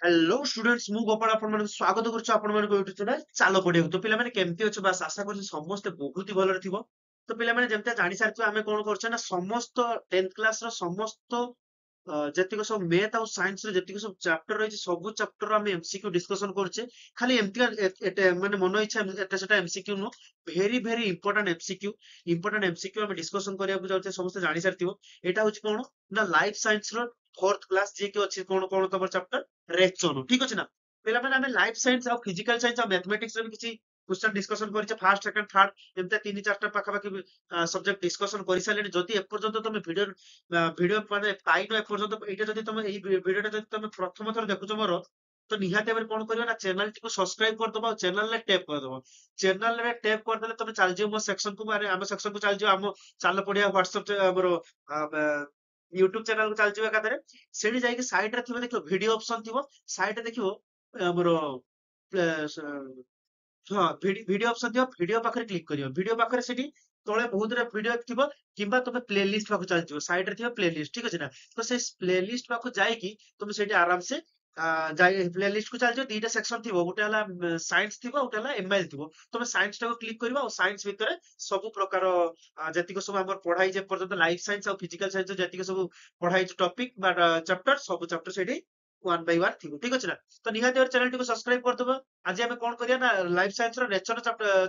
Hello students मु गोपाल आपण ମାନଙ୍କୁ ସ୍ୱାଗତ କରୁଛି ଆପଣ ମାନଙ୍କୁ ୟୁଟ୍ୟୁବ ଚ୍ୟାନେଲ ଚାଲ ପଢିବାକୁ। ତ ପିଲାମାନେ କେମିତି ଅଛ ବାସ୍ ଆଶା କରୁଛି ସମସ୍ତେ ବହୁତ ହି ଭଲରେ ଥିବ। ତ ପିଲାମାନେ ଯେମିତି ଜାଣି ସାରିଥିବ ଆମେ କଣ କରୁଛେ ନା ସମସ୍ତ 10th କ୍ଲାସ ର ସମସ୍ତ ଯେତିକି ସବୁ ମ୍ୟାଥ ଆଉ ସାଇନ୍ସ ର ଯେତିକି ସବୁ ଚାପ୍ଟର ରହିଛି ସବୁ ଚାପ୍ଟର ଆମେ ଏମସିକ୍ୟୁ ଡିସ୍କସନ କରୁଛେ। ଖାଲି ଏମିତି ମାନେ ମନ ଇଚ୍ଛା ଏଟା ସେଟା ଏମସିକ୍ୟୁ ନୁହଁ, ଭେରି ଭେରି ଇମ୍ପୋର୍ଟାଣ୍ଟ ଏମସିକ୍ୟୁ ଆମେ ଡିସ୍କସନ କରିବାକୁ ଯାଉଛେ। ସମସ୍ତେ ଜାଣି ସାରିଥିବ ଏଇଟା ହଉଛି କଣ ନା ଲାଇଫ ସାଇନ୍ସ ର 4th କ୍ଲାସ ଯିଏକି ଅଛି କଣ କଣ ତମର ଚାପ୍ଟର ରେଚନ, ଠିକ ଅଛି ନା। ପିଲାମାନେ ଆମେ ଲାଇଫ ସାଇନ୍ସ ଆଉ ଫିଜିକାଲ ସାଇନ୍ସ ଆଉ ମ୍ୟାଥମେଟିକ୍ସ ରେ ବି କିଛି କ୍ୱେଶ୍ଚନ ଡିସ୍କସନ କରିଛେ। ଫାର୍ଷ୍ଟ ସେକେଣ୍ଡ ଥାର୍ଡ ଏମିତି 3 4ଟା ପାଖାପାଖି ସବଜେକ୍ଟ ଡିସ୍କସନ କରିସାରିଲେଣି। ଯଦି ଏପର୍ଯ୍ୟନ୍ତ ତମେ ଭିଡିଓ ମାନେ ପାଇନ ଏପର୍ଯ୍ୟନ୍ତ, ଏଇଟା ଯଦି ତମେ ଏଇ ଭିଡିଓଟା ଯଦି ତମେ ପ୍ରଥମ ଥର ଦେଖୁଛ ମୋର, ତ ନିହାତି ଭାବରେ କଣ କରିବ ନା ଚ୍ୟାନେଲଟିକୁ ସବସ୍କ୍ରାଇବ କରିଦବ ଆଉ ଚ୍ୟାନେଲରେ ଟ୍ୟାପ କରିଦବ। ଚ୍ୟାନେଲରେ ଟ୍ୟାପ କରିଦେଲେ ତମେ ଚାଲିଯିବ ମୋ ସେକ୍ସନକୁ, ମାନେ ଆମ ସେକ୍ସନକୁ ଚାଲିଯିବ, ଆମ ଚାଲ ପଡିଆ ହ୍ୱାଟ୍ସଆପ ଆମର ୟୁଟ୍ୟୁବ ଚ୍ୟାନେଲକୁ ଚାଲିଯିବ ଏକାଥରେ। ସେଠି ଯାଇକି ସାଇଡରେ ଥିବ ଦେଖିବ ଭିଡିଓ ଅପସନ ଥିବ, ସାଇଡରେ ଦେଖିବ ଆମର ହଁ ଭିଡିଓ ଅପସନ ଥିବ, ଭିଡିଓ ପାଖରେ କ୍ଲିକ କରିବ। ଭିଡିଓ ପାଖରେ ସେଠି ତଳେ ବହୁତ ଗୁଡା ଭିଡିଓ ଥିବ, କିମ୍ବା ତମେ ପ୍ଲେଲିଷ୍ଟ ପାଖକୁ ଚାଲିଯିବ, ସାଇଡରେ ଥିବ ପ୍ଲେଲିଷ୍ଟ, ଠିକ ଅଛି ନା। ତ ସେଇ ପ୍ଲେଲିଷ୍ଟ ପାଖକୁ ଯାଇକି ତମେ ସେଇଠି ଆରାମସେ ଯାଇ ପ୍ଲେଲିଷ୍ଟ କୁ ଚାଲିଯିବ। ଦିଟା ସେକ୍ସନ ଥିବ, ଗୋଟେ ହେଲା ସାଇନ୍ସ ଥିବ, ଗୋଟେ ହେଲା ଏମଆଇଏଲ ଥିବ। ତମେ ସାଇନ୍ସ ଟାକୁ କ୍ଲିକ କରିବ ଆଉ ସାଇନ୍ସ ଭିତରେ ସବୁ ପ୍ରକାର ଯେତିକି ସବୁ ଆମର ପଢା ହେଇଛି ଏପର୍ଯ୍ୟନ୍ତ ଲାଇଫ ସାଇନ୍ସ ଆଉ ଫିଜିକାଲ ସାଇନ୍ସ ଯେତିକି ସବୁ ପଢା ହେଇଛି ଟପିକ ବା ଚାପ୍ଟର, ସବୁ ଚାପ୍ଟର ସେଠି ୱାନ୍ ବାଇ ୱାନ୍ ଥିବ, ଠିକ ଅଛି ନା। ତ ନିହାତି ଭାବରେ ଚ୍ୟାନେଲଟିକୁ ସବସ୍କ୍ରାଇବ କରିଦବ। ଆଜି ଆମେ କଣ କରିବା ନା ଲାଇଫ ସାଇନ୍ସ ର ନେଚର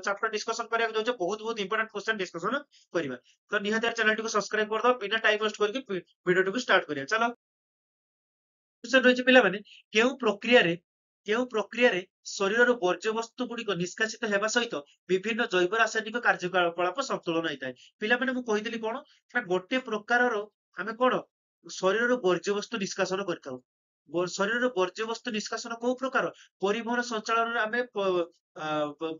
ଚାପ୍ଟର ଡିସ୍କସନ କରିବାକୁ ଯାଉଛେ। ବହୁତ ବହୁତ ଇମ୍ପୋର୍ଟାଣ୍ଟ କ୍ୱେଶ୍ଚନ ଡିସ୍କସନ କରିବା। ତ ନିହାତି ଭାବରେ ଚ୍ୟାନେଲଟିକୁ ସବସ୍କ୍ରାଇବ କରିଦବ। ବିନା ଟାଇମ ୱେଷ୍ଟ କରିକି ଭିଡିଓଟିକୁ ଷ୍ଟାର୍ଟ କରିବା। ଚାଲ କ୍ୱେଶ୍ଚନ ରହିଛି ପିଲାମାନେ, କେଉଁ ପ୍ରକ୍ରିୟାରେ କେଉଁ ପ୍ରକ୍ରିୟାରେ ଶରୀରରୁ ବର୍ଜ୍ୟବସ୍ତୁ ଗୁଡିକ ନିଷ୍କାସିତ ହେବା ସହିତ ବିଭିନ୍ନ ଜୈବ ରାସାୟନିକ କାର୍ଯ୍ୟକଳାପ ସନ୍ତୁଳନ ହେଇଥାଏ। ପିଲାମାନେ ମୁଁ କହିଥିଲି କଣ ନା ଗୋଟେ ପ୍ରକାରର ଆମେ କଣ ଶରୀରରୁ ବର୍ଜ୍ୟବସ୍ତୁ ନିଷ୍କାସନ କରିଥାଉ। ଶରୀରରୁ ବର୍ଜ୍ୟବସ୍ତୁ ନିଷ୍କାସନ କୋଉ ପ୍ରକାର? ପରିବହନ ସଞ୍ଚାଳନରେ ଆମେ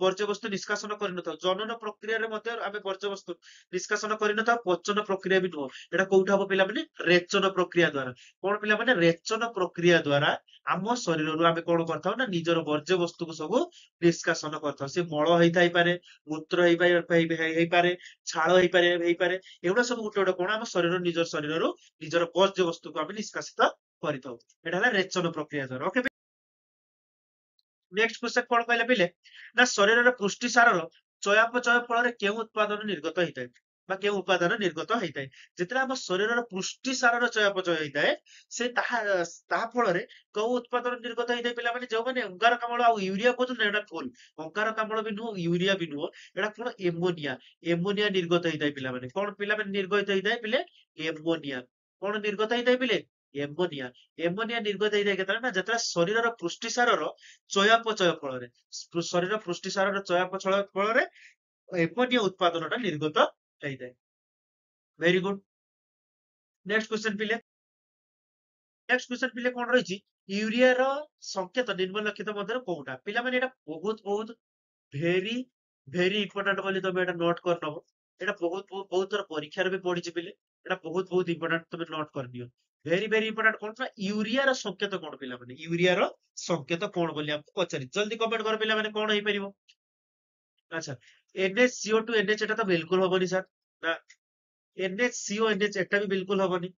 ବର୍ଜ୍ୟବସ୍ତୁ ନିଷ୍କାସନ କରିନଥାଉ। ଜନନ ପ୍ରକ୍ରିୟାରେ ମଧ୍ୟ ଆମେ ବର୍ଜ୍ୟବସ୍ତୁ ନିଷ୍କାସନ କରିନଥାଉ। ପଚନ ପ୍ରକ୍ରିୟା ବି ନୁହଁ। ଏଟା କୋଉଟା ହବ ପିଲାମାନେ? ରେଚନ ପ୍ରକ୍ରିୟା ଦ୍ଵାରା। କଣ ପିଲାମାନେ? ରେଚନ ପ୍ରକ୍ରିୟା ଦ୍ଵାରା ଆମ ଶରୀରରୁ ଆମେ କଣ କରିଥାଉ ନା ନିଜର ବର୍ଜ୍ୟବସ୍ତୁକୁ ସବୁ ନିଷ୍କାସନ କରିଥାଉ। ସେ ମଳ ହେଇଥାଇପାରେ, ମୂତ୍ର ହେଇପାରେ, ଝାଳ ହେଇପାରେ। ଏଗୁଡା ସବୁ ଗୋଟେ ଗୋଟେ କଣ ଆମ ଶରୀରରୁ ନିଜର ବର୍ଜ୍ୟବସ୍ତୁକୁ ଆମେ ନିଷ୍କାସିତ କରିଥାଉ। ଏଟା ହେଲା ରେଚନ ପ୍ରକ୍ରିୟା ଦ୍ଵାରା। ଓକେ, ନେକ୍ସଟ କ୍ୱେଶ୍ଚନ କଣ କହିଲେ ପିଲେ ନା ଶରୀରର ପୁଷ୍ଟି ସାରର ଚୟାପଚୟ ଫଳରେ କେଉଁ ଉତ୍ପାଦନ ନିର୍ଗତ ହେଇଥାଏ ବା କେଉଁ ଉପାଦାନ ନିର୍ଗତ ହେଇଥାଏ? ଯେତେବେଳେ ଆମ ଶରୀରର ପୁଷ୍ଟି ସାରର ଚୟାପଚୟ ହେଇଥାଏ, ସେ ତାହା ଫଳରେ କୋଉ ଉତ୍ପାଦନ ନିର୍ଗତ ହେଇଥାଏ ପିଲାମାନେ? ଯୋଉମାନେ ଅଙ୍ଗାରକାମ୍ଳ ଆଉ ୟୁରିଆ କହୁଛନ୍ତି ନା, ଏଟା ଭୁଲ। ଅଙ୍ଗାରକାମ୍ଳ ବି ନୁହଁ, ୟୁରିଆ ବି ନୁହଁ, ଏଟା କଣ? ଏମୋନିଆ ନିର୍ଗତ ହେଇଥାଏ ପିଲାମାନେ। କଣ ପିଲାମାନେ ନିର୍ଗତ ହେଇଥାଏ ପିଲେ? ଏମୋନିଆ। କଣ ନିର୍ଗତ ହେଇଥାଏ ପିଲେ? ଏମୋନିଆ। ଏମୋନିଆ ନିର୍ଗତ ହେଇଥାଏ କେତେବେଳେ ନା ଯେତେବେଳେ ଶରୀରର ପୁଷ୍ଟିସାରର ଚୟାପଚୟ ଫଳରେ, ଶରୀର ପୁଷ୍ଟିସାରର ଚୟାପଚୟ ଫଳରେ ଏମୋନିଆ ଉତ୍ପାଦନଟା ନିର୍ଗତ ହେଇଥାଏ। Very good. ନେକ୍ସଟ କ୍ୱେଶ୍ଚନ ପିଲେ, କଣ ରହିଛି? ୟୁରିଆର ସଂକେତ ନିମ୍ନଲିଖିତ ମଧ୍ୟରେ କୋଉଟା? ପିଲାମାନେ ଏଟା ବହୁତ ବହୁତ ଭେରି ଭେରି ଇମ୍ପୋର୍ଟାଣ୍ଟ ବୋଲି ତମେ ଏଟା ନୋଟ କରିନବ। ଏଟା ବହୁତ ଥର ପରୀକ୍ଷାରେ ବି ପଡିଛି ପିଲେ। ଏଟା ବହୁତ ଇମ୍ପୋର୍ଟାଣ୍ଟ, ତମେ ନୋଟ କରିନିଅ। Very very important. କଣ ନା ୟୁରିଆର ସଂକେତ କଣ ପିଲାମାନେ? ୟୁରିଆର ସଂକେତ କଣ ବୋଲି ଆମକୁ ପଚାରି, ଜଲ୍ଦି କମେଣ୍ଟ କର ପିଲାମାନେ, କଣ ହେଇପାରିବ? ଆଚ୍ଛା, NH CO2 NH, ଏଟା ତ ବିଲକୁଲ ହବନି ସାର୍। ନା, NHCO NH ଏଟା ବି ବିଲକୁଲ ହବନି।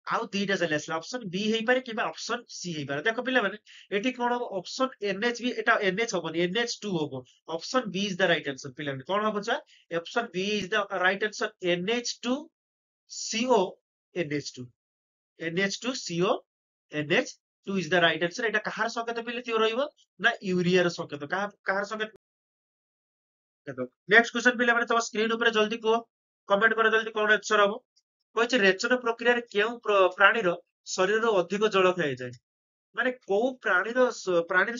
ଆଉ ଦିଟା ଚାଲି ଆସିଲା, ଅପସନ ବି ହେଇପାରେ କିମ୍ବା ଅପସନ ସି ହେଇପାରେ। ଦେଖ ପିଲାମାନେ, ଏଠି କଣ ହବ? ଅପସନ NH ବି, ଏଟା NH ହବନି, NH2 ହବ। Option B is the right answer. ପିଲାମାନେ କଣ ହବ? Option B is the right answer. NH2CO NH2, NH2CO NH2 is the right answer. ଏଟା କାହାର ସଂକେତ ପିଲେ ଥିବ ରହିବ? ନା ୟୁରିଆର ସଂକେତ। କାହାର ସଂକେତ? ନେକ୍ସଟ କ୍ୱେଶ୍ଚନ ପିଲାମାନେ ତମ ସ୍କ୍ରିନ ଉପରେ ଜଲ୍ଦି କୁହ, କମେଣ୍ଟ କର ଜଲ୍ଦି, କଣ ଆନ୍ସର ହବ? କହିଛି ରେଚନ ପ୍ରକ୍ରିୟାରେ କେଉଁ ପ୍ରାଣୀର ଶରୀରରୁ ଅଧିକ ଜଳ କ୍ଷୟ ହେଇଥାଏ? ମାନେ କୋଉ ପ୍ରାଣୀର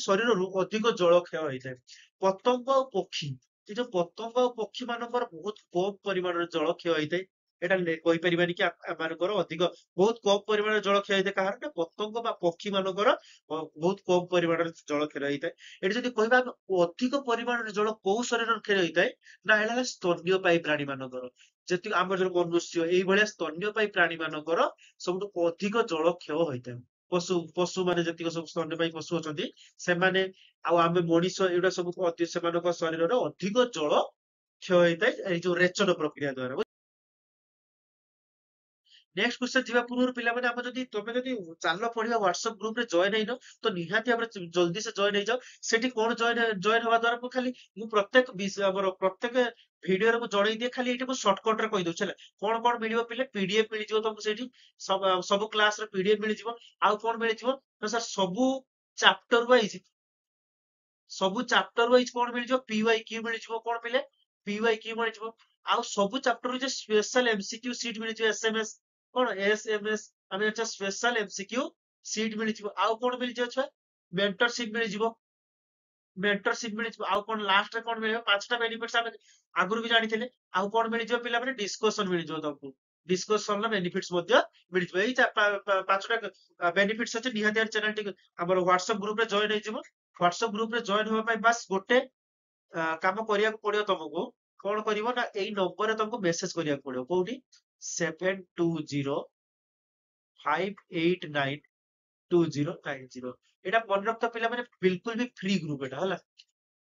ଶରୀରରୁ ଅଧିକ ଜଳ କ୍ଷୟ ହେଇଥାଏ? ପତଙ୍ଗ ଆଉ ପକ୍ଷୀ। ଏ ଯୋଉ ପତଙ୍ଗ ଆଉ ପକ୍ଷୀ ମାନଙ୍କର ବହୁତ କମ ପରିମାଣରେ ଜଳ କ୍ଷୟ ହେଇଥାଏ। ଏଟା କହିପାରିବାନି କି ଏମାନଙ୍କର ଅଧିକ, ବହୁତ କମ ପରିମାଣରେ ଜଳ କ୍ଷୟ ହେଇଥାଏ। କାହାର? ନା ପତଙ୍ଗ ବା ପକ୍ଷୀ ମାନଙ୍କର ବହୁତ କମ ପରିମାଣରେ ଜଳ କ୍ଷୟ ହେଇଥାଏ। ଏଠି ଯଦି କହିବା ଆମେ ଅଧିକ ପରିମାଣରେ ଜଳ କୋଉ ଶରୀରର କ୍ଷୟ ହେଇଥାଏ, ନା ଏଇଟା ହେଲା ସ୍ତନ୍ୟପାୟୀ ପ୍ରାଣୀ ମାନଙ୍କର। ଯେତିକି ଆମର ଯୋଉ ମନୁଷ୍ୟ, ଏଇଭଳିଆ ସ୍ତନ୍ୟପାୟୀ ପ୍ରାଣୀ ମାନଙ୍କର ସବୁଠୁ ଅଧିକ ଜଳ କ୍ଷୟ ହୋଇଥାଏ। ପଶୁ ମାନେ ଯେତିକ ସବୁ ସ୍ତନ୍ୟପାୟୀ ପଶୁ ଅଛନ୍ତି, ସେମାନେ ଆଉ ଆମେ ମଣିଷ, ଏଗୁଡା ସବୁ ସେମାନଙ୍କ ଶରୀରରେ ଅଧିକ ଜଳ କ୍ଷୟ ହେଇଥାଏ ଏଇ ଯୋଉ ରେଚନ ପ୍ରକ୍ରିୟା ଦ୍ଵାରା। नेक्स्ट क्वेश्चन जीवा पूर्व पिला माने हम जदी तमे जदी चालो पढिबा WhatsApp ग्रुप रे जॉइन हैनो तो निहाती हमरे जल्दी से जॉइन हो जाओ सेठी कोन जॉइन हवा द्वारा मु प्रत्येक हमर प्रत्येक वीडियो रे मु जणै दिए खाली एठी मु शॉर्टकट रे कहि दउ छला कोन मिलिबो पिले पीडीएफ मिलि जिवो तुमको सेठी सब क्लास रे पीडीएफ मिलि जिवो आउ कोन मिलि जिवो तो सर ସବୁ ଚାପ୍ଟର ୱାଇଜ କଣ ମିଳିଯିବ ପିୱାଇ କ୍ୟୁ ମିଳିଯିବ କଣ ପିଲେ ପିୱାଇ କ୍ୟୁ ମିଳିଯିବ ଆଉ ସବୁ ଚାପ୍ଟର ଯେ ସ୍ପେଶାଲ ଏମସିକ୍ୟୁ ସିଟ୍ ମିଳିଯିବ ଏସଏମଏସ୍ କଣ ଏସଏମଏସ୍ ଆମେ ଜାଣିଛ ସ୍ପେଶାଲ ଏମସିକ୍ୟୁ ସିଟ୍ ମିଳିଯିବ ଆଉ କଣ ମିଳିଯିବ ଛୁଆ ମେଣ୍ଟରସିପ ମିଳିଯିବ ମେଣ୍ଟରସିପ ମିଳିଯିବ ଆଉ କଣ ଲାଷ୍ଟ ରେ କଣ ମିଳିବ ପାଞ୍ଚଟା ବେନିଫିଟ୍ସ ଆମେ ଆଗରୁ ବି ଜାଣିଥିଲେ ଆଉ କଣ ମିଳିଯିବ ପିଲାମାନେ ଡିସ୍କସନ ମିଳିଯିବ ତମକୁ ଡିସ୍କସନ ର ବେନିଫିଟ୍ସ ମଧ୍ୟ ମିଳିଯିବ ଏଇ ପାଞ୍ଚଟା ବେନିଫିଟ୍ସ ଅଛି ନିହାତି ଚ୍ୟାନେଲ ଟି ଆମର ହ୍ୱାଟ୍ସଆପ ଗ୍ରୁପ ରେ ଜଏନ ହେଇଯିବ ହ୍ୱାଟ୍ସଆପ ଗ୍ରୁପ ରେ ଜଏନ ହବା ପାଇଁ ବାସ୍ ଗୋଟେ କାମ କରିବାକୁ ପଡିବ ତମକୁ କଣ କରିବ ନା ଏଇ ନମ୍ବରରେ ତମକୁ ମେସେଜ କରିବାକୁ ପଡିବ କୋଉଠି 7205892090 ଏଟା ମନେ ରଖ ପିଲା ମାନେ ବିଲକୁଲ ବି ଫ୍ରି ଗ୍ରୁପ ଏଟା ହେଲା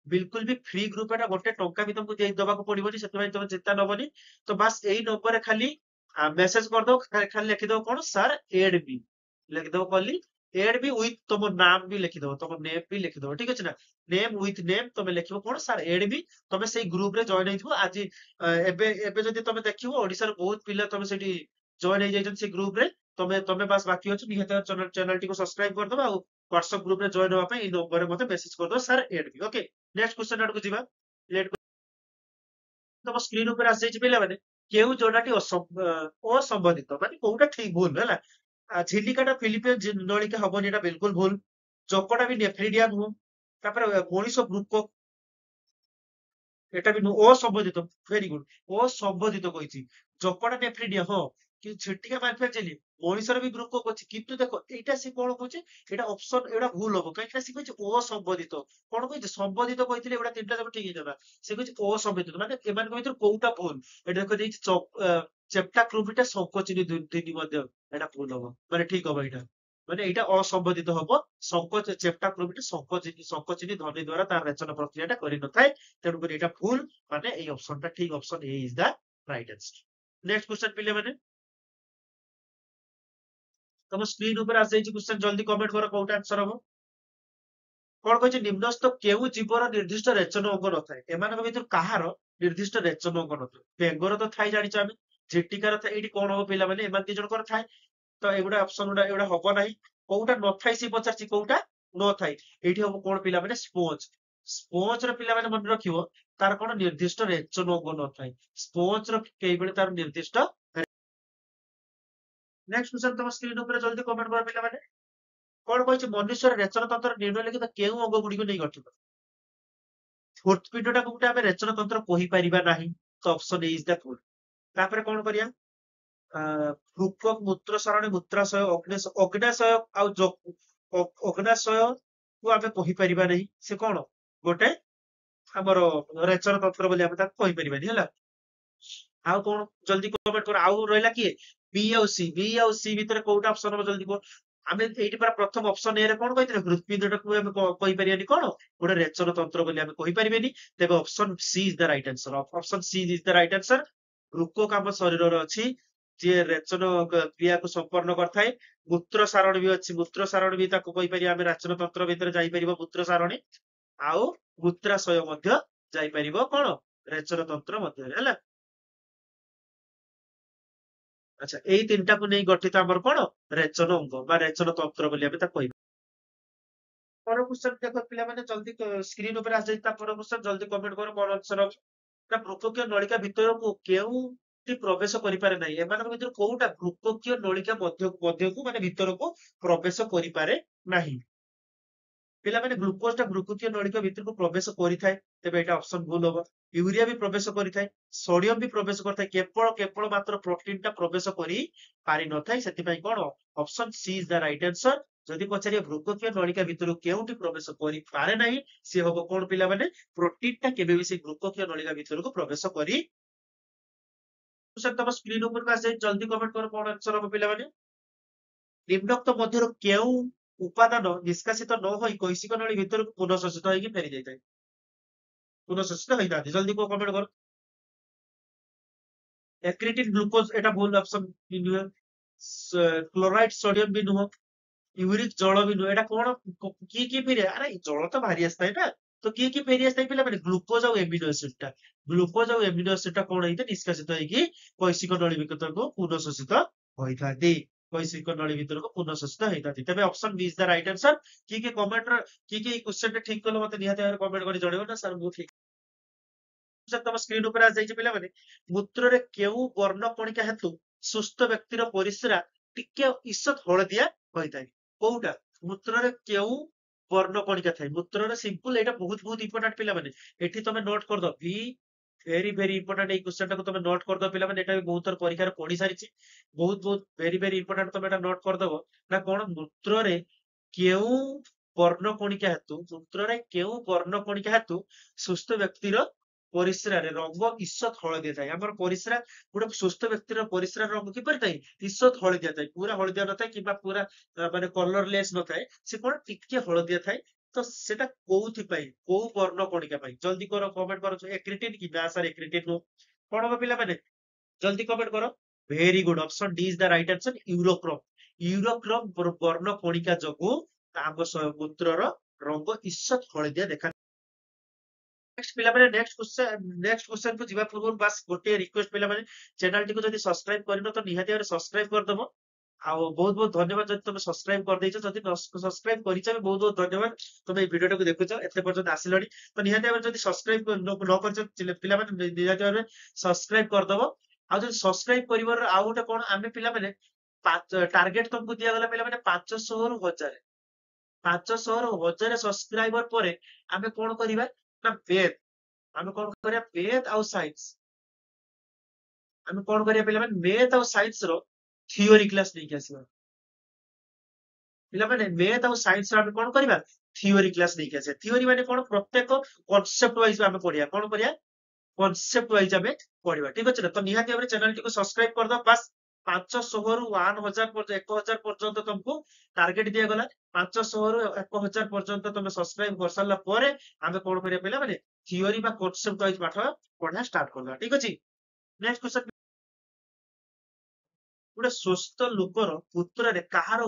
बिल्कुल भी फ्री ग्रुप एटा गोटे टंका भी तुमको दबाको पड़िबनी सेतबे तुम चिंता नबनी तो बस एई नंबर रे खाली मेसेज कर दो खाली लिखि दो कोन सर एड मी लिखि दो खाली एड मी विथ तुम नाम भी लिखि दो तुम नेम भी लिखि दो ठीक अछि ना नेम विथ नेम तुम लिखिबो कोन सर एड मी तुम सेई ग्रुप रे जॉइन हेइथिबो आज एबे एबे जदी तुम देखिबो ओडिसा रे बहुत पिला तुम सेठी जॉइन हेइ जाइछन से ग्रुप रे तुम तुम बस बाकी अछि निहत चैनल टी को सब्सक्राइब कर दो आ WhatsApp ग्रुप रे जॉइन होबा पे ई नंबर रे मते मेसेज कर दो sir add me okay next question आडको जीवा लेट तम स्क्रीन ऊपर आसी जाइछि पिला माने केउ जोडाटी असंबंधित माने कोउटा ठीक भूल ହେଲା झिलिकाटा फिलिपियन नलिका हबनी एटा बिल्कुल भूल चोकटा भी नेफ्रिडियन हो तापर मଣିଷ ବୃକ এটা কিন্তু অসম্বোধিত ভেরি গুড অসম্বোধিত কইছি জকটা নেফ্রিডিয়া ହଁ କି ଝିଟିକା ମ୍ୟାନୁଫାକ୍ଚରିଂ ମଣିଷର ବି ଗ୍ରୁପ ଅଛି କିନ୍ତୁ ଦେଖ ଏଇଟା ସେ କଣ କହୁଛି ଏଇଟା ଅପସନ ଏଇଟା ଭୁଲ ହବ କାହିଁକି ନା ସେ କହିଛି ଅସମ୍ବୋଧିତ କଣ କହିଛି ସମ୍ବୋଧିତ କହିଥିଲେ ଏଗୁଡା ତିନିଟା ଯାକ ଠିକ ହେଇଥାନ୍ତା ସେ କହିଛି ଅସମ୍ବୋଧିତ ମାନେ ଏମାନଙ୍କ ଭିତରୁ କୋଉଟା ଭୁଲ ଏଟା ଦେଖ ଦେଇଛି ଚେପ୍ଟା କ୍ରୁବିଟା ସଂକୋଚିନି ଧ୍ୱନି ମଧ୍ୟ ଏଟା ଭୁଲ ହବ ମାନେ ଠିକ ହବ ଏଇଟା ମାନେ ଏଇଟା ଅସମ୍ବୋଧିତ ହବ ଚେପ୍ଟା କ୍ରୁବିଟା ସଂକୋଚିନି ଧ୍ୱନି ଦ୍ଵାରା ତାର ରେଚନ ପ୍ରକ୍ରିୟାଟା କରିନଥାଏ ତେଣୁକରି ଏଇଟା ଭୁଲ ମାନେ ଏଇ ଅପସନଟା ଠିକ option A is the right answer next question पिले माने तम स्क्रीन ऊपर आ जाइछि क्वेश्चन जल्दी कमेंट करो कोउटा आंसर हबो कोन कहै छै निम्नस्थ केउ जीवर निर्दिष्ट रेचन अंग नथाय एमानक भितर काहार निर्दिष्ट रेचन अंग नथाय बेंगर तो थाई जानिछ आमे झिटिकार थाई एडी कोन हो पिला माने एमान दी जण कर थाय तो एगुडा ऑप्शन गुडा एगुडा हबो नाही कोउटा नथाय से पचारछि कोउटा नथाय एठी हबो कोन पिला माने स्पोंज स्पोंज ର ପିଲା ମାନେ ମନେ ରଖିବ ତାର କଣ ନିର୍ଦ୍ଦିଷ୍ଟ ରେଚନ ଅଙ୍ଗ ନଥାଏ ସ୍ପୋଞ୍ଜ ର କେଇବେଳେ ତାର ନିର୍ଦ୍ଦିଷ୍ଟ नेक्स्ट क्वेश्चन तम स्क्रीन ऊपर जल्दी कमेंट करो पिला माने कोन कहै छै मनुष्यर रेचन तंत्र निर्णय केउ अंग गुडी को नै गठित हृत्पिंडटा कोउटा आमे रेचन तंत्र कहि परिबा नाही तो option A is the full तापर कोन करिया वृक्क मूत्र सरणी मूत्राशय अग्नाशय अग्नाशय को आमे कहि परिबा नाही से कोन गोटे हमर रेचन तंत्र बोली आमे ताको कहि परिबानी हला आउ कोन जल्दी कमेंट कर आउ रहला कि बी आउ सी भितर कोउटा ऑप्शन हम जल्दी को आमे एठी पर प्रथम ऑप्शन ए रे कोन कहितले हृत्पिंडटा को आमे कहि परियानी कोन गोटे रेचन तंत्र बोली आमे कहि परिबेनी तेबे option C is the right answer option C is the right answer वृक्क काम शरीर रे अछि जे रेचन क्रिया को संपन्न करथाय मूत्र सारण भी अछि मूत्र सारण भी ताको कहि परिया आमे रेचन तंत्र भितर जाई परिबो मूत्र सारणी आउ मूत्राशय मध्य जाई परिबो कोन रेचन तंत्र मध्य हैला अच्छा एई तीनटा को नै गठित हमर कोन रेचन अंग बा रेचन तंत्र बोली आमे ता कहि पर क्वेश्चन देखो पिला माने जल्दी स्क्रीन ऊपर आ जाई ता पर क्वेश्चन जल्दी कमेंट करो कोन आंसर ना बृक्ककीय नलिका ଭିତରକୁ କେଉଁଟି ପ୍ରବେଶ କରିପାରେ ନାହିଁ ଏମାନଙ୍କ ଭିତରୁ କୋଉଟା ବୃକ୍କकीୟ ନଳିକା ମଧ୍ୟକୁ ମାନେ ଭିତରକୁ ପ୍ରବେଶ କରିପାରେ ନାହିଁ ପିଲାମାନେ ଗ୍ଲୁକୋଜଟା ବୃକ୍କकीୟ ନଳିକା ଭିତରକୁ ପ୍ରବେଶ କରିଥାଏ ତେବେ ଏଇଟା ଅପସନ ଭୁଲ ହବ ୟୁରିଆ ବି ପ୍ରବେଶ କରିଥାଏ ସୋଡିୟମ ବି ପ୍ରବେଶ କରିଥାଏ କେବଳ ମାତ୍ର ପ୍ରୋଟିନଟା ପ୍ରବେଶ କରି ପାରି ନଥାଏ ସେଥିପାଇଁ କଣ option she is the right answer ଯଦି ପଚାରିବେ ବୃକ୍କकीୟ ନଳିକା ଭିତରୁ କେଉଁଟି ପ୍ରବେଶ କରିପାରେ ନାହିଁ ସେ ହବ କଣ ପିଲାମାନେ ପ୍ରୋଟିନଟା କେବେ ବି ସେଇ ବୃକ୍କकीୟ ନଳିକା ଭିତରକୁ ପ୍ରବେଶ କରି ତମ ସ୍କ୍ରିନ ଉପରକୁ ଆସି ଜଲ୍ଦି କମେଣ୍ଟ କର କଣ ଆନ୍ସର ହବ ପିଲାମାନେ ନିମ୍ନୋକ୍ତ ମଧ୍ୟରୁ କେଉଁ ଉପାଦାନ ନିଷ୍କାସିତ ନ ହୋଇ କୈଶିକ ନଳୀ ଭିତରକୁ ପୁନଃଶୋଷିତ ହେଇକି ଫେରି ଯାଇଥାଏ ପୁନଃଶୋଷିତ ହେଇଥାନ୍ତି ଜଲ୍ଦି କୁହ କମେଣ୍ଟ କର एक्रिटिन ग्लूकोज एटा भूल ऑप्शन नुहे କ୍ଲୋରାଇଡ ସୋଡିୟମ ବି ନୁହଁ, ୟୁରିକ ଜଳ ବି ନୁହଁ। ଏଇଟା କଣ କିଏ କିଏ ଫେରି ଆରେ ଜଳ ତ ବାହାରି ଆସିଥାଏ ନା। ତ କିଏ କିଏ ଫେରି ଆସିଥାଏ ପିଲାମାନେ? ଗ୍ଲୁକୋଜ ଆଉ ଏମିନୋ ଏସିଡ ଟା। ଗ୍ଲୁକୋଜ ଆଉ ଏମିନୋ ଏସିଡ ଟା କଣ ହେଇଥାଏ? ନିଷ୍କାସିତ ହେଇକି କୈସିକ ନଳୀ ଭିତରକୁ ପୁନଃଶୋଷିତ ହୋଇଥାନ୍ତି। କୈସିକ ନଳୀ ଭିତରକୁ ପୁନଃଶୋଷିତ ହେଇଥାନ୍ତି। ତେବେ option B is the right answer. କିଏ କିଏ କମେଣ୍ଟର କିଏ କିଏ ଏଇ କ୍ୱେଶ୍ଚନ ଟା ଠିକ କଲ ମତେ ନିହାତି ଭାବରେ କମେଣ୍ଟ କରି ଜଣେଇବ ନା ସାର୍ ମୁଁ ଠିକ। ତମ ସ୍କ୍ରିନ ଉପରେ ଆସିଯାଇଛି ପିଲାମାନେ। ମୂତ୍ରରେ କେଉଁ ବର୍ଣ୍ଣ କଣିକା ହେତୁ ସୁସ୍ଥ ବ୍ୟକ୍ତିର ପରିସ୍ରା ଟିକେ ଇସତ ହଳଦିଆ ହୋଇଥାଏ? କୋଉଟା? ମୂତ୍ରରେ କେଉଁ ବର୍ଣ୍ଣ କଣିକା ଥାଏ? ମୂତ୍ରରେ ସିମ୍ପଲ, ଏଇଟା ବହୁତ ବହୁତ ଇମ୍ପୋର୍ଟାଣ୍ଟ ପିଲାମାନେ। ଏଠି ତମେ ନୋଟ କରିଦବ ଭି, ଭେରି ଭେରି ଇମ୍ପୋର୍ଟାଣ୍ଟ। ଏଇ କ୍ୱେଶ୍ଚନ ଟାକୁ ତମେ ନୋଟ କରିଦବ ପିଲାମାନେ। ଏଟା ବି ବହୁତ ଥର ପରୀକ୍ଷାରେ ପଢି ସାରିଛି। ବହୁତ ବହୁତ ଭେରି ଭେରି ଇମ୍ପୋର୍ଟାଣ୍ଟ, ତମେ ଏଟା ନୋଟ କରିଦବ। ନା କଣ? ମୂତ୍ରରେ କେଉଁ ବର୍ଣ୍ଣ କଣିକା ହେତୁ, ମୂତ୍ରରେ କେଉଁ ବର୍ଣ୍ଣ କଣିକା ହେତୁ ସୁସ୍ଥ ବ୍ୟକ୍ତିର ପରିସ୍ରାରେ ରଙ୍ଗ ଇସତ ହଳଦିଆ ଥାଏ? ଆମର ପରିସ୍ରା, ଗୋଟେ ସୁସ୍ଥ ବ୍ୟକ୍ତିର ପରିସ୍ରାର ରଙ୍ଗ କିପରି ଥାଏ? ଇସତ ହଳଦିଆ ଥାଏ। ପୁରା ହଳଦିଆ ନଥାଏ କିମ୍ବା ପୁରା ମାନେ କଲରଲେସ୍ ନଥାଏ। ସେ କଣ ଟିକେ ହଳଦିଆ ଥାଏ। ତ ସେଟା କୋଉଥିପାଇଁ, କୋଉ ବର୍ଣ୍ଣ କଣିକା ପାଇଁ? ଜଲ୍ଦି କର, କମେଣ୍ଟ କର। ଏକ୍ରିଟିନ୍ କି? ନା ସାର୍ ଏକ୍ରିଟିନ୍ ନୁହଁ। କଣ ହବ ପିଲାମାନେ? ଜଲ୍ଦି କମେଣ୍ଟ କର। Very good, option D is the right answer, urochrome. Urochrome ବର୍ଣ୍ଣ କଣିକା ଯୋଗୁ ଆମ ମୂତ୍ରର ରଙ୍ଗ ଇସତ ହଳଦିଆ ଦେଖା। ନେକ୍ସଟ ପିଲାମାନେ, ନେକ୍ସଟ କ୍ୱେଶ୍ଚନ କୁ ଯିବା ପୂର୍ବରୁ ବାସ୍ ଗୋଟିଏ ରିକ୍ୱେଷ୍ଟ ପିଲାମାନେ, ଚ୍ୟାନେଲ ଟିକୁ ଯଦି ସବସ୍କ୍ରାଇବ କରିନ ତ ନିହାତି ଭାବରେ ସବସ୍କ୍ରାଇବ କରିଦବ। ଆଉ ବହୁତ ବହୁତ ଧନ୍ୟବାଦ ଯଦି ତମେ ସବସ୍କ୍ରାଇବ କରିଦେଇଛ। ଯଦି ସବସ୍କ୍ରାଇବ କରିଛ ବି ବହୁତ ବହୁତ ଧନ୍ୟବାଦ। ତମେ ଏଇ ଭିଡିଓଟାକୁ ଦେଖୁଛ, ଏତେ ପର୍ଯ୍ୟନ୍ତ ଆସିଲଣି। ତ ନିହାତି ଭାବରେ ଯଦି ସବସ୍କ୍ରାଇବ ନ କରିଛ ପିଲାମାନେ, ନିହାତି ଭାବରେ ସବସ୍କ୍ରାଇବ କରିଦବ। ଆଉ ଯଦି ସବସ୍କ୍ରାଇବ କରିବାର ଆଉ ଗୋଟେ କଣ, ଆମେ ପିଲାମାନେ ଟାର୍ଗେଟ ତମକୁ ଦିଆଗଲା ପିଲାମାନେ 500 ରୁ 1000। 500 ରୁ 1000 ସବସ୍କ୍ରାଇବର ପରେ ଆମେ କଣ କରିବା ନା ବେଦ, ଆମେ କଣ କରିବା? ବେଦ ଆଉ ସାଇନ୍ସ, ଆମେ କଣ କରିବା ପିଲାମାନେ? ମେଥ ଆଉ ସାଇନ୍ସ ର ଥିଓରି କ୍ଲାସ ନେଇକି ଆସିବା। ପିଲାମାନେ ମେଥ ଆଉ ସାଇନ୍ସ ର ଆମେ କଣ କରିବା? ଥିଓରି କ୍ଲାସ ନେଇକି ଆସିବା। ଥିଓରି ମାନେ କଣ? ପ୍ରତ୍ୟେକ କନସେପ୍ଟ ୱାଇଜ ଆମେ ପଢିବା। କଣ କରିବା? କନସେପ୍ଟ ୱାଇଜ ଆମେ ପଢିବା। ଠିକ ଅଛି ନା? ତ ନିହାତି ଭାବରେ ଚ୍ୟାନେଲଟିକୁ ସବସ୍କ୍ରାଇବ କରିଦବ। ବାସ୍ 500 ରୁ 1000 ପର୍ଯ୍ୟନ୍ତ ତମକୁ ଟାର୍ଗେଟ ଦିଆଗଲା। 500 ରୁ 1000 ପର୍ଯ୍ୟନ୍ତ ତମେ ସବସ୍କ୍ରାଇବ କରିସାରିଲା ପରେ ଆମେ କଣ କରିବା ପିଲାମାନେ? ଥିଓରି ବା କନସେପ୍ଟ ୱାଇଜ ପାଠ ପଢା ଷ୍ଟାର୍ଟ କରିବା। ଠିକ ଅଛି? Next question. ଗୋଟେ ସୁସ୍ଥ ଲୋକର ମୂତ୍ରରେ କାହାର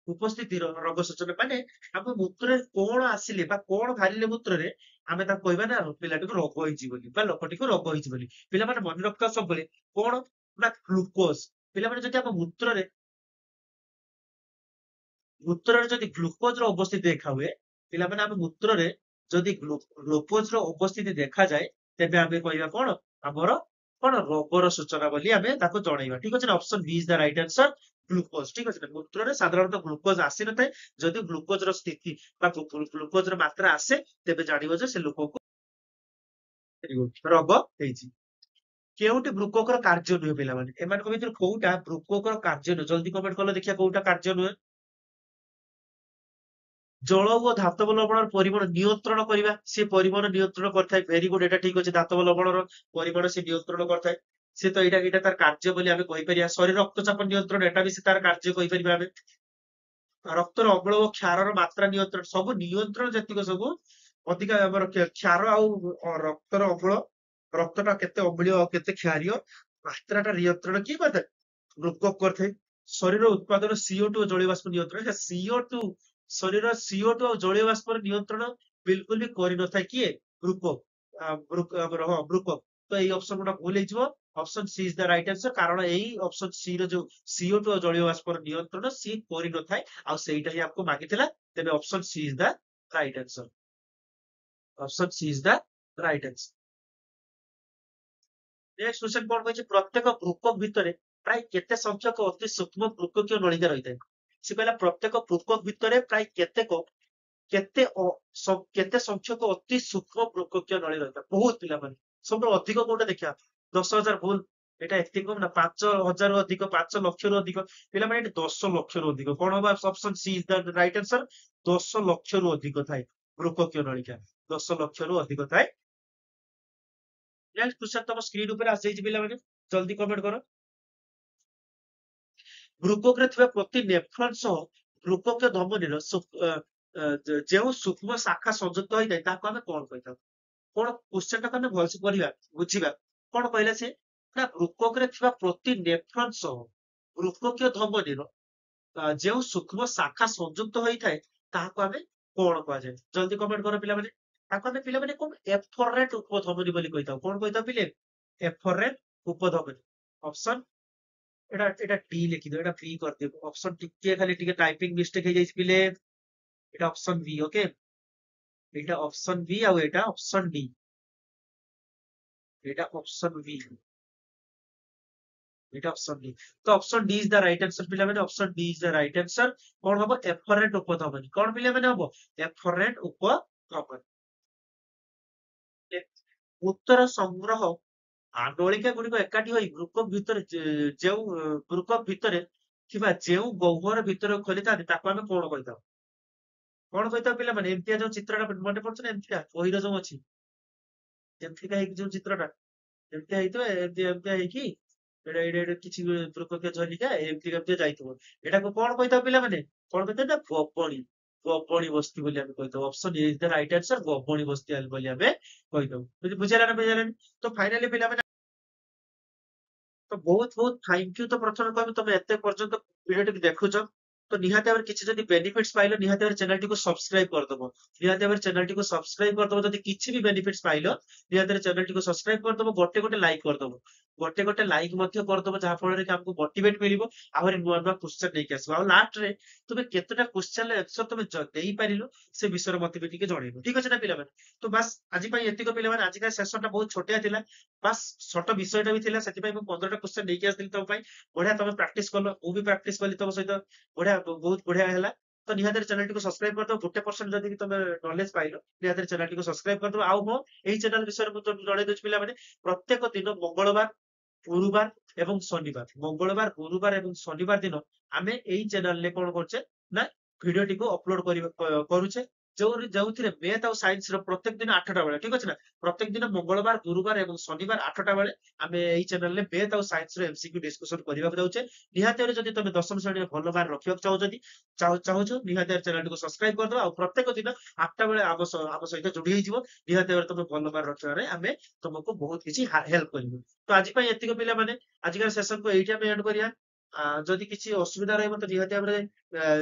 ଉପସ୍ଥିତିର ରୋଗ ସୂଚନା, ମାନେ ଆମ ମୂତ୍ରରେ କଣ ଆସିଲେ ବା କଣ ବାହାରିଲେ ମୂତ୍ରରେ ଆମେ ତାକୁ କହିବା ନା ପିଲାଟିକୁ ରୋଗ ହେଇଛି ବୋଲି ବା ଲୋକଟିକୁ ରୋଗ ହେଇଛି ବୋଲି। ପିଲାମାନେ ମନେ ରଖିଥାଅ ସବୁବେଳେ କଣ ନା ଗ୍ଲୁକୋଜ। ପିଲାମାନେ ଯଦି ଆମ ମୂତ୍ରରେ ଯଦି ଗ୍ଲୁକୋଜ ର ଉପସ୍ଥିତି ଦେଖା ହୁଏ, ପିଲାମାନେ ଆମ ମୂତ୍ରରେ ଯଦି ଗ୍ଲୁକୋଜ ର ଉପସ୍ଥିତି ଦେଖାଯାଏ, ତେବେ ଆମେ କହିବା କଣ? ଆମର କଣ ରୋଗର ସୂଚନା ବୋଲି ଆମେ ତାକୁ ଜଣେଇବା। ଠିକ ଅଛି ନା? Option B is the right answer, glucose. ଠିକ ଅଛି ନା? ମୂତ୍ରରେ ସାଧାରଣତଃ ଗ୍ଲୁକୋଜ ଆସିନଥାଏ। ଯଦି ଗ୍ଲୁକୋଜ ର ସ୍ଥିତି ବା ଗ୍ଲୁକୋଜ ର ମାତ୍ରା ଆସେ, ତେବେ ଜାଣିବ ଯେ ସେ ଲୋକକୁ ରୋଗ ହେଇଛି। କେଉଁଠି ବୃକକର କାର୍ଯ୍ୟ ନୁହେଁ ପିଲାମାନେ? ଏମାନଙ୍କ ଭିତରୁ କୋଉଟା ବୃକକର କାର୍ଯ୍ୟ ନୁହେଁ? ଜଲ୍ଦି କମେଣ୍ଟ କଲେ ଦେଖିବା କୋଉଟା କାର୍ଯ୍ୟ ନୁହେଁ। ଜଳ ଓ ଧାତବ ଲବଣର ପରିମାଣ ନିୟନ୍ତ୍ରଣ କରିବା, ସେ ପରିମାଣ ନିୟନ୍ତ୍ରଣ କରିଥାଏ। ଭେରି ଗୁଡ, ଏଟା ଠିକ ଅଛି। ଧାତବ ଲବଣର ପରିମାଣ ସେ ନିୟନ୍ତ୍ରଣ କରିଥାଏ। ସେ ତ ଏଇଟା ତାର କାର୍ଯ୍ୟ ବୋଲି ଆମେ କହିପାରିବା। ଶରୀର ରକ୍ତଚାପ ନିୟନ୍ତ୍ରଣ, ଏଟା ବି ସେ ତାର କାର୍ଯ୍ୟ କହିପାରିବା ଆମେ। ରକ୍ତର ଅମ୍ଳ ଓ କ୍ଷାରର ମାତ୍ରା ନିୟନ୍ତ୍ରଣ, ସବୁ ନିୟନ୍ତ୍ରଣ ଯେତିକ ସବୁ ଅଧିକା ଆମର କ୍ଷାର ଆଉ ରକ୍ତର ଅମ୍ଳ, ରକ୍ତଟା କେତେ ଅମ୍ଳୀୟ ଆଉ କେତେ କ୍ଷାରୀୟ, ମାତ୍ରାଟା ନିୟନ୍ତ୍ରଣ କିଏ କରିଥାଏ? ବୃକକ କରିଥାଏ। ଶରୀର ଉତ୍ପାଦନ CO2 ଓ ଜଳୀୟ ବାଷ୍ପ ନିୟନ୍ତ୍ରଣ, CO2 ଶରୀର CO2 ଆଉ ଜଳୀୟ ବାଷ୍ପର ନିୟନ୍ତ୍ରଣ ବିଲକୁଲ ବି କରିନଥାଏ କିଏ? ବୃକକ। ଆମର ହଁ ବୃକକ। ତ ଏଇ ଅପସନ ଗୁଡା ଭୁଲ ହେଇଯିବ। Option she is the right answer, କାରଣ ଏଇ ଅପସନ ସି ର ଯୋଉ CO2 ଆଉ ଜଳୀୟ ବାଷ୍ପର ନିୟନ୍ତ୍ରଣ ସିଏ କରିନଥାଏ, ଆଉ ସେଇଟା ହିଁ ଆମକୁ ମାଗିଥିଲା। ତେବେ option she is the right answer. Option she is the right answer. Next question କଣ କହିଛି? ପ୍ରତ୍ୟେକ ବୃକକ ଭିତରେ ପ୍ରାୟ କେତେ ସଂଖ୍ୟକ ଅତି ସୂକ୍ଷ୍ମ ବୃକକୀୟ ନଳିକା ରହିଥାଏ? ସେ କହିଲା ପ୍ରତ୍ୟେକ ବୃକକ ଭିତରେ ପ୍ରାୟ କେତେ ସଂଖ୍ୟକ ଅତି ସୂକ୍ଷ୍ମ ବୃକକୀୟ ନଳୀ ରହିଥାଏ? ବହୁତ ପିଲାମାନେ, ସବୁଠୁ ଅଧିକ କୋଉଟା ଦେଖିବା? 10,000 ଭୁଲ। ଏଇଟା ଏତେ କମ ନା? 5,000 ରୁ ଅଧିକ, 5,00,000 ରୁ ଅଧିକ। ପିଲାମାନେ ଏଠି 10,00,000 ରୁ ଅଧିକ। କଣ ହବ? Option she is the right answer, 10,00,000 ରୁ ଅଧିକ ଥାଏ ବୃକକୀୟ ନଳିକା। 10,00,000 ରୁ ଅଧିକ ଥାଏ। ନେକ୍ସଟ କ୍ୱେଶ୍ଚନ ତମ ସ୍କ୍ରିନ ଉପରେ ଆସିଯାଇଛି ପିଲାମାନେ, ଜଲ୍ଦି କମେଣ୍ଟ କର। ବୃକକରେ ଥିବା ପ୍ରତି ନେଫ୍ରନ ସହ ବୃକକୀୟ ଧମନୀର ଯେଉଁ ସୂକ୍ଷ୍ମ ଶାଖା ସଂଯୁକ୍ତ ହୋଇଥାଏ ତାକୁ ଆମେ କଣ କହିଥାଉ? କଣ କ୍ୱେଶ୍ଚନ ଟାକୁ ଆମେ ଭଲସେ ପଢିବା, ବୁଝିବା। କଣ କହିଲା ସେ? ନା ବୃକକରେ ଥିବା ପ୍ରତି ନେଫ୍ରନ ସହ ବୃକକୀୟ ଧମନୀର ଯେଉଁ ସୂକ୍ଷ୍ମ ଶାଖା ସଂଯୁକ୍ତ ହୋଇଥାଏ ତାହାକୁ ଆମେ କଣ କୁହାଯାଏ? ଜଲ୍ଦି କମେଣ୍ଟ କର ପିଲାମାନେ। ତାକୁ ଆମେ ପିଲାମାନେ କଣ ଏଫରେଟ୍ ଉପଧମନୀ ବୋଲି କହିଥାଉ। କଣ କହିଥାଉ ପିଲେ? ଏଫରେଟ୍ ଉପଧମନୀ। ଅପସନ ଏଟା ଡି ଲେଖିଦିଅ, ଏଟା ଭି କରିଦିଅ। ଅପସନ ଟିକେ ଖାଲି ଟିକେ ଟାଇପିଂ ମିଷ୍ଟେକ୍ ହେଇଯାଇଛି ପିଲେ। ଏଟା ଅପସନ ଭି, ଓକେ। ଏଇଟା ଅପସନ ଭି ଆଉ ଏଇଟା ଅପସନ ଡି। ଏଇଟା ଅପସନ ଭି, ଏଇଟା ଅପସନ ଡି। ତ option D is the right answer ପିଲାମାନେ। Option D is the right answer. କଣ ହବ? ଏଫରେଟ୍ ଉପଧମନୀ। କଣ ପିଲାମାନେ ହବ? ଏଫରେଟ୍ ଉପଧମନୀ। ଉତ୍ତର ସଂଗ୍ରହ ନଳିକା ଗୁଡିକ ଏକାଠି ହୋଇ ବୃକକ ଭିତରେ ଯେଉଁ ବୃକକ ଭିତରେ ଥିବା ଯେଉଁ ଗହ୍ୱର ଭିତରକୁ ଖୋଲିଥାନ୍ତି ତାକୁ ଆମେ କଣ କହିଥାଉ? କଣ କହିଥାଉ ପିଲାମାନେ? ଏମିତିଆ ଯୋଉ ଚିତ୍ରଟା ମନେ ପଡୁଛି ନା? ଏମିତିଆ ବହିର ଯୋଉ ଅଛି, ଏମିତିକା ହେଇକି ଯୋଉ ଚିତ୍ରଟା ଏମିତିଆ ହେଇଥିବ, ଏମିତିଆ ହେଇକି ଏଇଟା କିଛି ବୃକକୀୟ ଝରିକା ଏମିତିକା ଯାଇଥିବ। ଏଟାକୁ କଣ କହିଥାଉ ପିଲାମାନେ? କଣ କହିଥାଉ? ନା ଗବଣି। ଗବଣି ବସ୍ତି ବୋଲି ଆମେ କହିଥାଉ। Option A is the right answer. ଗବଣି ବସ୍ତି ବୋଲି ଆମେ କହିଥାଉ। ବୁଝିହେଲା ନା ବୁଝିହେଲାନି? ତ ଫାଇନାଲି ପିଲାମାନେ, ତ ବହୁତ ବହୁତ ଥ୍ୟାଙ୍କ ୟୁ। ତ ପ୍ରଥମେ କହିବି, ତମେ ଏତେ ପର୍ଯ୍ୟନ୍ତ ଭିଡିଓଟିକୁ ଦେଖୁଛ ତ ନିହାତି ଭାବରେ କିଛି ଯଦି ବେନିଫିଟ୍ସ ପାଇଲ, ନିହାତି ଭାବରେ ଚ୍ୟାନେଲଟିକୁ ସବସ୍କ୍ରାଇବ କରିଦବ। ନିହାତି ଭାବରେ ଚ୍ୟାନେଲଟିକୁ ସବସ୍କ୍ରାଇବ କରିଦବ। ଯଦି କିଛି ବି ବେନିଫିଟ୍ସ ପାଇଲ, ନିହାତି ଭାବରେ ଚ୍ୟାନେଲଟିକୁ ସବସ୍କ୍ରାଇବ କରିଦବ। ଗୋଟେ ଗୋଟେ ଲାଇକ୍ କରିଦବ। ଗୋଟେ ଲାଇକ୍ ମଧ୍ୟ କରିଦବ, ଯାହା ଫଳରେ କି ଆମକୁ ମୋଟିଭେଟ ମିଳିବ ଆହୁରି ନୂଆ ନୂଆ କ୍ୱେଶ୍ଚନ ନେଇକି ଆସିବ। ଆଉ ଲାଷ୍ଟରେ ତୁମେ କେତେଟା କ୍ୱେଶ୍ଚନର ଆନ୍ସର ତମେ ଦେଇପାରିଲ ସେ ବିଷୟରେ ମତେ ବି ଟିକେ ଜଣେଇବ। ଠିକ ଅଛି ନା ପିଲାମାନେ? ତ ବାସ୍ ଆଜି ପାଇଁ ଏତିକ ପିଲାମାନେ। ଆଜିକା ସେସନଟା ବହୁତ ଛୋଟିଆ ଥିଲା, ବାସ୍ ଛୋଟ ବିଷୟଟା ବି ଥିଲା। ସେଥିପାଇଁ ମୁଁ 15ଟା କ୍ୱେଶ୍ଚନ ନେଇକି ଆସିଥିଲି ତମ ପାଇଁ। ବଢିଆ ତମେ ପ୍ରାକ୍ଟିସ କଲ, ମୁଁ ବି ପ୍ରାକ୍ଟିସ କଲି ତମ ସହିତ। ବଢିଆ, ବହୁତ ବଢିଆ ହେଲା। ତ ନିହାତି ଚ୍ୟାନେଲଟିକୁ ସବସ୍କ୍ରାଇବ କରିଦବ। 1% ଯଦି ବି ତମେ ନଲେଜ ପାଇଲ, ନିହାତି ଚ୍ୟାନେଲଟିକୁ ସବସ୍କ୍ରାଇବ କରିଦବ। ଆଉ ହଁ, ଏଇ ଚ୍ୟାନେଲ ବିଷୟରେ ମୁଁ ତମକୁ ଜଣେଇ ଦଉଛି ପିଲାମାନେ, ପ୍ରତ୍ୟେକ ଦିନ ମଙ୍ଗଳବାର, ଗୁରୁବାର ଏବଂ ଶନିବାର, ମଙ୍ଗଳବାର, ଗୁରୁବାର ଏବଂ ଶନିବାର ଦିନ ଆମେ ଏଇ ଚ୍ୟାନେଲରେ କଣ କରୁଛେ ନା ଭିଡିଓଟିକୁ ଅପଲୋଡ କରୁଛେ, ଯୋଉଥିରେ ମ୍ୟାଥ ଆଉ ସାଇନ୍ସ ର ପ୍ରତ୍ୟେକ ଦିନ 8ଟା ବେଳେ। ଠିକ ଅଛି ନା? ପ୍ରତ୍ୟେକ ଦିନ ମଙ୍ଗଳବାର, ଗୁରୁବାର ଏବଂ ଶନିବାର 8ଟା ବେଳେ ଆମେ ଏଇ ଚ୍ୟାନେଲରେ ମ୍ୟାଥ ଆଉ ସାଇନ୍ସ ର ଏମସିକ୍ୟୁ ଡିସ୍କସନ କରିବାକୁ ଯାଉଛେ। ନିହାତି ଭାବରେ ଯଦି ତମେ 10ମ ଶ୍ରେଣୀରେ ଭଲ ମାର୍କ ରଖିବାକୁ ଚାହୁଁଛ, ନିହାତି ଭାବରେ ଚ୍ୟାନେଲଟିକୁ ସବସ୍କ୍ରାଇବ କରିଦବ। ଆଉ ପ୍ରତ୍ୟେକ ଦିନ 8ଟା ବେଳେ ଆମ ସହିତ ଯୋଡି ହେଇଯିବ। ନିହାତି ଭାବରେ ତମେ ଭଲ ମାର୍କ ରଖିବାରେ ଆମେ ତମକୁ ବହୁତ କିଛି ହେଲ୍ପ କରିବୁ। ତ ଆଜି ପାଇଁ ଏତିକି ପିଲାମାନେ। ଆଜିକାର ସେସନକୁ ଏଇଠି ଆମେ ଏଣ୍ଡ କରିବା। ଯଦି କିଛି ଅସୁବିଧା ରହିବ ତ ନିହାତି ଭାବରେ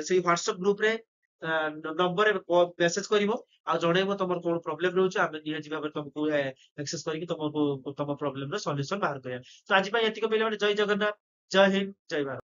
ସେଇ ହ୍ୱାଟ୍ସଆପ ଗ୍ରୁପରେ ନମ୍ବରରେ ମେସେଜ କରିବ ଆଉ ଜଣେଇବ ତମର କଣ ପ୍ରୋବ୍ଲେମ ରହୁଛି। ଆମେ ନିହାତି ଭାବରେ ତମକୁ ଆକ୍ସେସ କରିକି ତମ ପ୍ରୋବ୍ଲେମର ସଲ୍ୟୁସନ ବାହାର କରିବା। ତ ଆଜି ପାଇଁ ଏତିକି ପିଲାମାନେ। ଜୟ ଜଗନ୍ନାଥ, ଜୟ ହିନ୍ଦ, ଜୟ ଭାରତ।